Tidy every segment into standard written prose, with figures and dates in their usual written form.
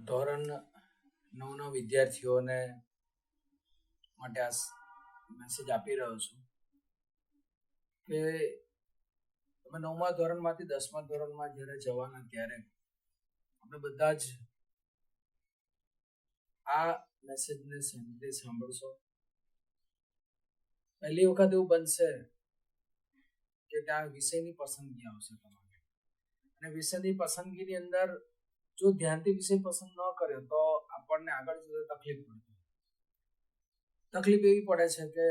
ધોરણ 9ના વિદ્યાર્થીઓને માટે આ મેસેજ આપી રહ્યો છું કે તમે 9મા ધોરણમાંથી 10મા ધોરણમાં જ્યારે જવાના ત્યારે આપણે બધા જ આ મેસેજને શાંતિથી સાંભળશો. પહેલી વખત એવું બનશે કે ત્યાં વિષયની પસંદગી આવશે તમારે, અને વિષયની પસંદગીની અંદર જો ધ્યાનથી વિષય પસંદ ન કર્યો તો આપણને આગળ જતા તકલીફ એવી પડે છે કે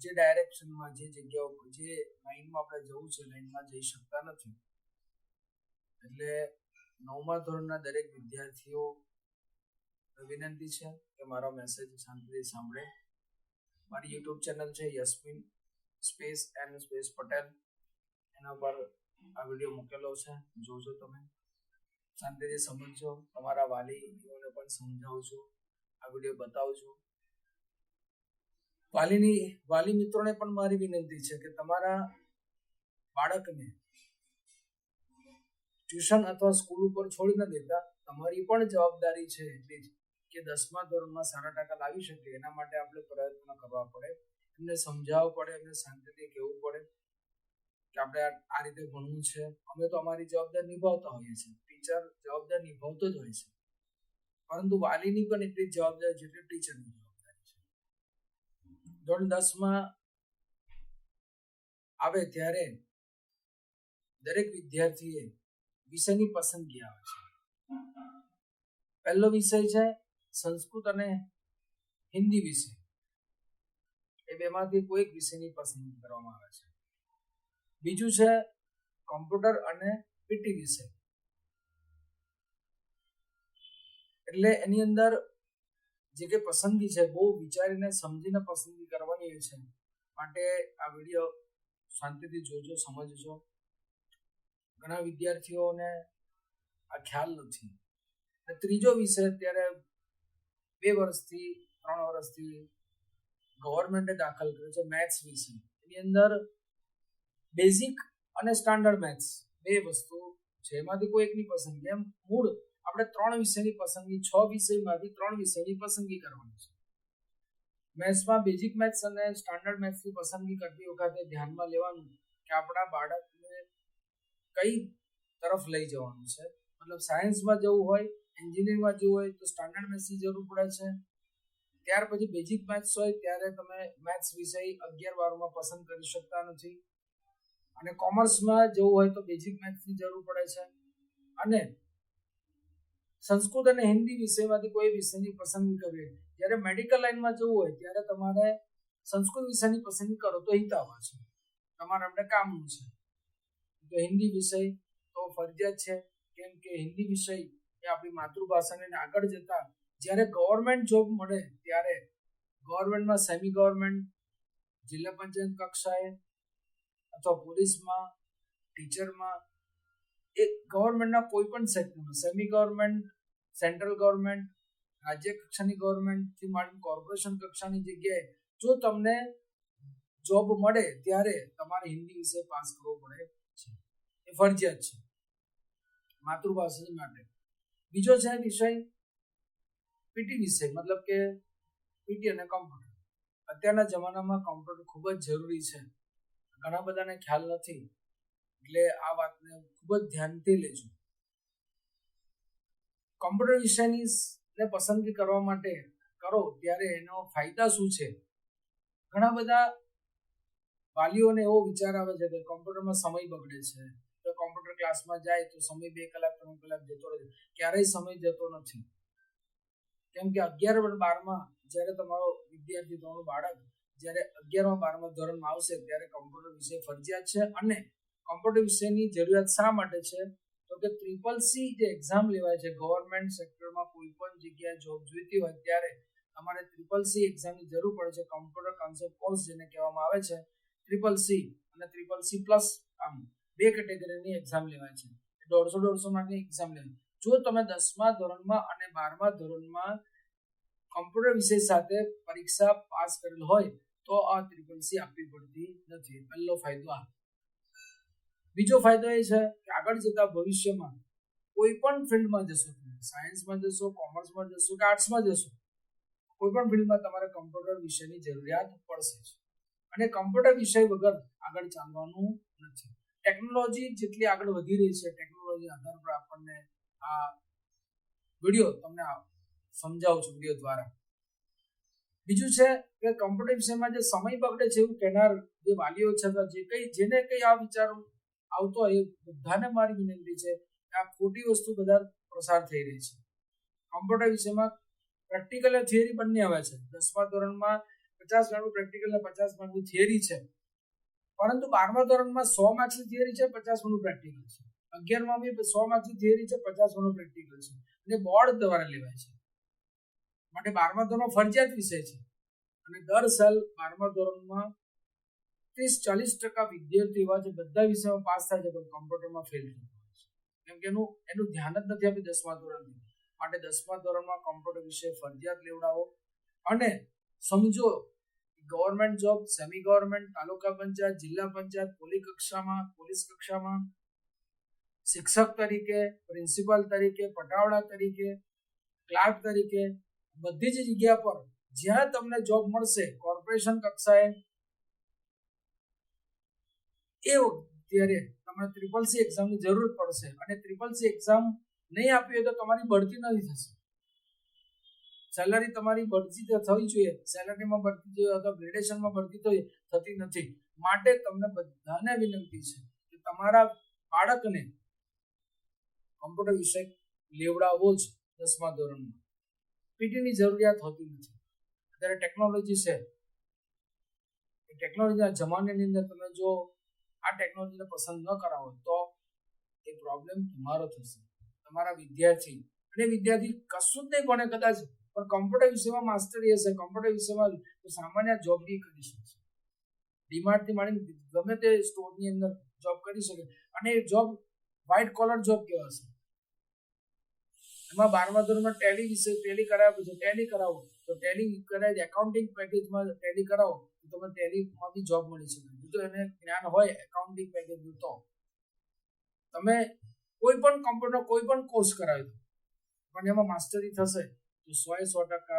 જે ડાયરેક્શનમાં, જે જગ્યા ઉપર, જે લાઈનમાં આપણે જવું છે લાઈનમાં જઈ શકતા નથી. એટલે 9મા ધોરણના દરેક વિદ્યાર્થીઓ વિનંતી છે કે મારો મેસેજ શાંતિથી સાંભળે. મારી યુટ્યુબ ચેનલ છે યસ્મીન સ્પેસ એન સ્પેસ પટેલ, એના પર આ વિડીયો મૂકેલો છે, જોજો. તમે શાંતિથી સમજજો, તમારા વાલીઓને પણ સમજાવજો, આ વિડીયો બતાવજો. વાલી મિત્રોને પણ મારી વિનંતી છે કે તમારા બાળકને ટ્યુશન અથવા સ્કૂલ ઉપર છોડી ન દેતા. તમારી પણ જવાબદારી છે એટલી જ કે 10મા ધોરણમાં સારા ટકા લાવી શકે એના માટે આપણે પ્રયત્ન કરવા પડે, એમને સમજાવવું પડે, એમને શાંતિથી કહેવું પડે કે આપણે આ રીતે ભણવું છે. અમે તો અમારી જવાબદારી નિભાવતા હોઈએ છીએ, ટીચર જવાબદારી નિભાવતો જ હોય છે, પરંતુ વાલીની પણ એટલી જ જવાબદારી જેટલી ટીચરની જવાબદારી છે. ધોરણ 10માં આવે ત્યારે દરેક વિદ્યાર્થીએ વિષયની પસંદગી આવે છે. પહેલો વિષય છે સંસ્કૃત અને હિન્દી વિષય. એ બેમાંથી કોઈ એક વિષયની પસંદગી કરવામાં આવે છે. બીજું છે કોમ્પ્યુટર અને પીટી વિષય. એટલે એની અંદર જે કે પસંદગી છે બહુ વિચારીને સમજીને પસંદગી કરવાની હોય છે. માટે આ વિડીયો શાંતિથી જોજો, સમજજો. ઘણા વિદ્યાર્થીઓને આ ખ્યાલ નથી. ત્રીજો વિષય અત્યારે 2 વર્ષથી 3 વર્ષથી ગવર્મેન્ટે દાખલ કર્યો છે, મેથ્સ વિષય. એની અંદર બેઝિક અને સ્ટાન્ડર્ડ મેથ્સ 2 વસ્તુ છે, એમાંથી કોઈ એકની પસંદગી. એમ મૂળ આપણે 3 વિષયની પસંદગી, 6 વિષયમાંથી 3 વિષયની પસંદગી કરવાની છે. મેથ્સમાં બેઝિક મેથ્સ અને સ્ટાન્ડર્ડ મેથ્સની પસંદગી કરતી વખતે ધ્યાનમાં લેવાનું કે આપણા બાળકને કઈ તરફ લઈ જવાનું છે. મતલબ સાયન્સમાં જવું હોય, એન્જિનિયરિંગમાં જવું હોય તો સ્ટાન્ડર્ડ મેથ્સની જરૂર પડે છે. ત્યાર પછી બેઝિક મેથ્સ હોય ત્યારે તમે મેથ્સ વિષય 11-12માં પસંદ કરી શકતા નથી. અને કોમર્સમાં જવું હોય તો બેઝિક મેથ્સની જરૂર પડે છે. અને સંસ્કૃત અને હિન્દી વિષયમાંથી કોઈ વિષયની પસંદગી કરવી. જ્યારે મેડિકલ લાઈનમાં જવું હોય ત્યારે તમારે સંસ્કૃત વિષયની પસંદગી કરો તો હિતાવહ છે, તમારા માટે કામનું છે. તો હિન્દી વિષય તો ફરજિયાત છે, કેમ કે હિન્દી વિષય એ આપણી માતૃભાષાને આગળ જતા જ્યારે ગવર્મેન્ટ જોબ મળે ત્યારે ગવર્મેન્ટમાં, સેમી ગવર્મેન્ટ, જિલ્લા પંચાયત કક્ષાએ અથવા પોલીસમાં, ટીચરમાં, એ ગવર્મેન્ટના કોઈ પણ સેક્ટરમાં, સેમી ગવર્મેન્ટ, સેન્ટ્રલ ગવર્મેન્ટ, રાજ્ય કક્ષાની ગવર્મેન્ટથી માંડી કોર્પોરેશન કક્ષાની જગ્યાએ જો તમને જોબ મળે ત્યારે તમારે હિન્દી વિષય પાસ કરવો પડે છે. એ ફરજિયાત છે માતૃભાષા માટે. બીજો છે વિષય પીટી વિષય, મતલબ કે પીટી અને કોમ્પ્યુટર. અત્યારના જમાનામાં કોમ્પ્યુટર ખૂબ જ જરૂરી છે, ઘણા બધાને ખ્યાલ નથી, એટલે આ વાતને ખૂબ જ ધ્યાનથી લેજો. કોમ્પ્યુટર વિષયની પસંદગી કરવા માટે કરો ત્યારે એનો ફાયદા શું છે. ઘણા બધા વાલીઓને એવો વિચાર આવે છે કે કોમ્પ્યુટરમાં સમય બગડે છે, તો કોમ્પ્યુટર ક્લાસમાં જાય તો સમય 2 કલાક 3 કલાક જતો રહે. ક્યારેય સમય જતો નથી, કેમ કે 11-12માં જ્યારે તમારો વિદ્યાર્થી, તમારું બાળક જ્યારે 11મા-12મા ધોરણમાં આવશે ત્યારે કોમ્પ્યુટર વિષય ફરજિયાત છે. અને કોમ્પ્યુટર વિષયની જરૂરિયાત શા માટે છે તો કે CCC જે એક્ઝામ લેવાય છે, ગવર્મેન્ટ સેક્ટરમાં કોઈ પણ જગ્યાએ જોબ જોઈતી હોય ત્યારે તમારે CCC એક્ઝામની જરૂર પડે છે. કોમ્પ્યુટર કોન્સેપ્ટ કોર્સ જેને કહેવામાં આવે છે, CCC અને CCC+, આમ 2 કેટેગરીની એક્ઝામ લેવાય છે. 150 માર્કની એક્ઝામ લેવાય. જો તમે 10મા ધોરણમાં અને 12મા ધોરણમાં કોમ્પ્યુટર વિષય સાથે પરીક્ષા પાસ કરેલ હોય તો આ CCC આપવી પડતી નથી. પહેલો ફાયદો આ. બીજો ફાયદો એ છે કે આગળ જતા ભવિષ્યમાં કોઈ પણ ફિલ્ડમાં જશો તમે, સાયન્સમાં જશો, કોમર્સમાં જશો કે આર્ટ્સમાં જશો, કોઈ પણ ફિલ્ડમાં તમારે કમ્પ્યુટર વિષયની જરૂરિયાત પડશે જ. અને કમ્પ્યુટર વિષય વગર આગળ ચાલવાનું નથી. ટેકનોલોજી જેટલી આગળ વધી રહી છે, ટેકનોલોજી આધાર પર આપણને આ વિડીયો તમને સમજાવું છું વિડીયો દ્વારા. બીજું છે કે કમ્પ્યુટર વિષયમાં જે સમય બગડે છે એવું કહેનાર જે વાલીઓ છે અથવા જેને કઈ આ વિચારો આવતો હોય એ બધાને મારી વિનંતી છે કે આ ખોટી વસ્તુ બધા પ્રસાર થઈ રહી છે. કમ્પ્યુટર વિષયમાં પ્રેક્ટિકલ અને થિયરી બંને આવે છે. 10મા ધોરણમાં 50 માર્કનું પ્રેક્ટિકલ અને 50 માર્કની થિયરી છે, પરંતુ 12મા ધોરણમાં 100 માર્ક્સની થિયરી છે, 50 માર્કનું પ્રેક્ટિકલ છે. 11માં બી 100 માર્ક્સની થિયરી છે, 50 માર્કનું પ્રેક્ટિકલ છે અને બોર્ડ દ્વારા લેવાય છે. માટે 12મા ધોરણમાં ફરજિયાત વિષય છે અને દર સાલ 12મા ધોરણમાં 30-40% વિદ્યાર્થીઓ એવા છે બધા વિષયમાં પાસ થાય છે પણ કમ્પ્યુટરમાં ફેલ થતા હોય છે, કેમ કે એનું ધ્યાન જ નથી આપી 10મા ધોરણથી. માટે 10મા ધોરણમાં કમ્પ્યુટર વિષય ફરજિયાત લેવડાવો અને સમજો ગવર્મેન્ટ જોબ, સેમી ગવર્મેન્ટ, તાલુકા પંચાયત, જિલ્લા પંચાયત, પોલીસ કક્ષામાં શિક્ષક તરીકે, પ્રિન્સિપાલ તરીકે, પટાવાળા તરીકે, ક્લાર્ક તરીકે બધી જ જગ્યા પર જ્યાં તમને જોબ મળશે કોર્પોરેશન કક્ષાએ, એ ત્યારે તમને CCC એક્ઝામની જરૂર પડશે અને CCC એક્ઝામ નહીં આપી હોય તો તમારી બઢતી નથી થશે. સેલરી તમારી બઢતી થવી જોઈએ, સેલરીમાં બઢતી જોઈએ અથવા ગ્રેડેશનમાં બઢતી થતી નથી. માટે તમને બધાને વિનંતી છે કે તમારા બાળકને કમ્પ્યુટર વિષય લેવડાવવો જ 10મા ધોરણમાં. પીટીની જરૂરિયાત હોતી નથી. અત્યારે ટેકનોલોજી છે, એ ટેકનોલોજીના જમાનાની અંદર તમે જો આ ટેકનોલોજીને પસંદ ન કરાવો તો એ પ્રોબ્લેમ તમારો થશે. તમારા વિદ્યાર્થી કશું જ નહીં ભણે કદાચ, પણ કમ્પ્યુટર વિષયમાં માસ્ટરી હશે, કમ્પ્યુટર વિષયમાં સામાન્ય જોબ બી કરી શકશે. ડીમાર્ટથી માંડીને ગમે તે સ્ટોરની અંદર જોબ કરી શકે અને એ જોબ વ્હાઇટ કોલર જોબ કહેવાશે. એમાં 12મા ધોરણમાં ટેલી કરાવ્યો પછી ટેલી કરાવો તો ટેલી કરાવી એકાઉન્ટિંગ પેકેજમાં ટેલી કરાવો તો તમને ટેલીમાં બી જોબ મળી શકે. જો એને જ્ઞાન હોય એકાઉન્ટિંગ પેકેજનું તો તમે કોઈ પણ કમ્પ્યુટર કોઈ પણ કોર્સ કરાવી દો પણ એમાં માસ્ટરી થશે તો 100%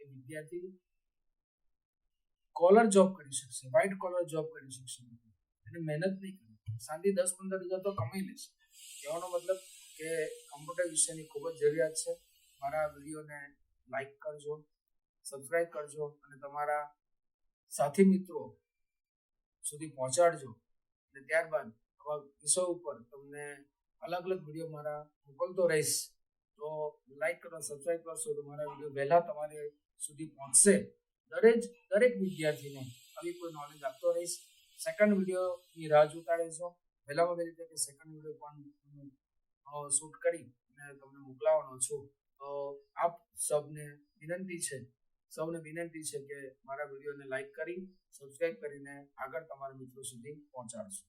એ વિદ્યાર્થી કોલર જોબ કરી શકશે, વ્હાઇટ કોલર જોબ કરી શકશે. એને મહેનત નહીં કરે, શાંતિ 10-15 હજાર તો કમાઈ લેશે. કહેવાનો મતલબ કે કમ્પ્યુટર વિષયની ખૂબ જ જરૂરિયાત છે. મારા વિડીયોને લાઈક કરજો, સબસ્ક્રાઇબ કરજો અને તમારા સાથી મિત્રો સુધી પહોંચાડજો. અને ત્યારબાદ આવા વિષયો ઉપર તમને અલગ અલગ વિડીયો મારા મોકલતો રહીશ. તો લાઈક કરો, સબસ્ક્રાઇબ કરશો તો મારા વિડીયો વહેલા તમારે સુધી પહોંચશે. દરેક વિદ્યાર્થીને આવી કોઈ નોલેજ આપતો રહીશ. સેકન્ડ વિડીયોની રાહ જોતા રહેશો. વહેલામાં વહેલી તકે સેકન્ડ વિડીયો પણ શૂટ કરી અને તમને મોકલાવવાનો છું. તો આપ સૌને વિનંતી છે કે મારા વિડીયોને લાઈક કરી, સબસ્ક્રાઇબ કરીને આગળ તમારા મિત્રો સુધી પહોંચાડશો.